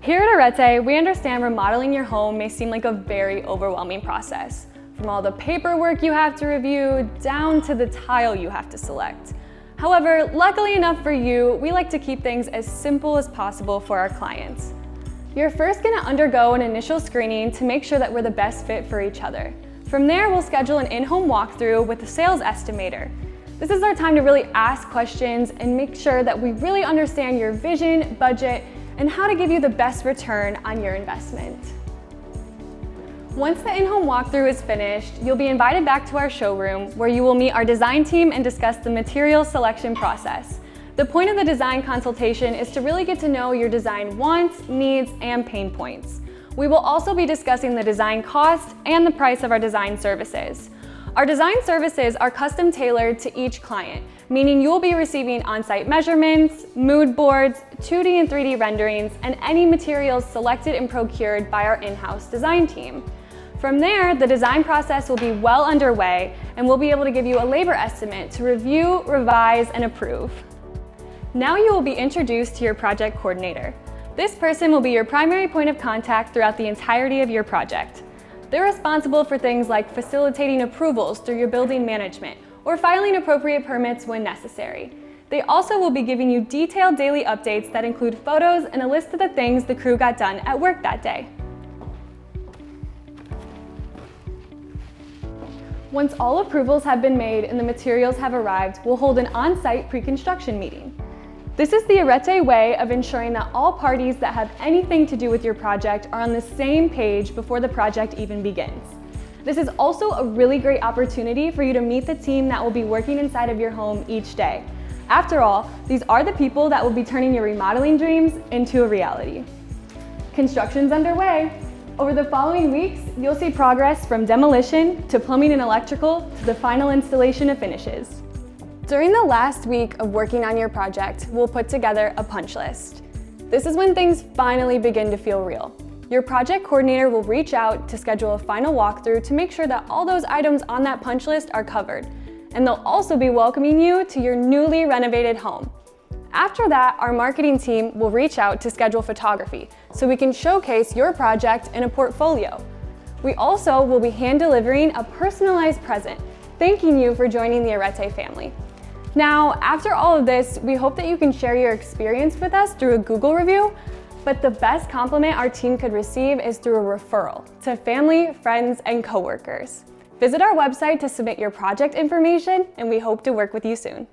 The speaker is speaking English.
Here at Arete, we understand remodeling your home may seem like a very overwhelming process, from all the paperwork you have to review down to the tile you have to select. However, luckily enough for you, we like to keep things as simple as possible for our clients. You're first going to undergo an initial screening to make sure that we're the best fit for each other. From there, we'll schedule an in-home walkthrough with a sales estimator. This is our time to really ask questions and make sure that we really understand your vision, budget, and how to give you the best return on your investment. Once the in-home walkthrough is finished, you'll be invited back to our showroom where you will meet our design team and discuss the material selection process. The point of the design consultation is to really get to know your design wants, needs, and pain points. We will also be discussing the design cost and the price of our design services. Our design services are custom tailored to each client, meaning you will be receiving on-site measurements, mood boards, 2D and 3D renderings, and any materials selected and procured by our in-house design team. From there, the design process will be well underway, and we'll be able to give you a labor estimate to review, revise, and approve. Now you will be introduced to your project coordinator. This person will be your primary point of contact throughout the entirety of your project. They're responsible for things like facilitating approvals through your building management or filing appropriate permits when necessary. They also will be giving you detailed daily updates that include photos and a list of the things the crew got done at work that day. Once all approvals have been made and the materials have arrived, we'll hold an on-site pre-construction meeting. This is the Arete way of ensuring that all parties that have anything to do with your project are on the same page before the project even begins. This is also a really great opportunity for you to meet the team that will be working inside of your home each day. After all, these are the people that will be turning your remodeling dreams into a reality. Construction's underway. Over the following weeks, you'll see progress from demolition to plumbing and electrical to the final installation of finishes. During the last week of working on your project, we'll put together a punch list. This is when things finally begin to feel real. Your project coordinator will reach out to schedule a final walkthrough to make sure that all those items on that punch list are covered. And they'll also be welcoming you to your newly renovated home. After that, our marketing team will reach out to schedule photography so we can showcase your project in a portfolio. We also will be hand delivering a personalized present, thanking you for joining the Arete family. Now, after all of this, we hope that you can share your experience with us through a Google review, but the best compliment our team could receive is through a referral to family, friends, and coworkers. Visit our website to submit your project information, and we hope to work with you soon.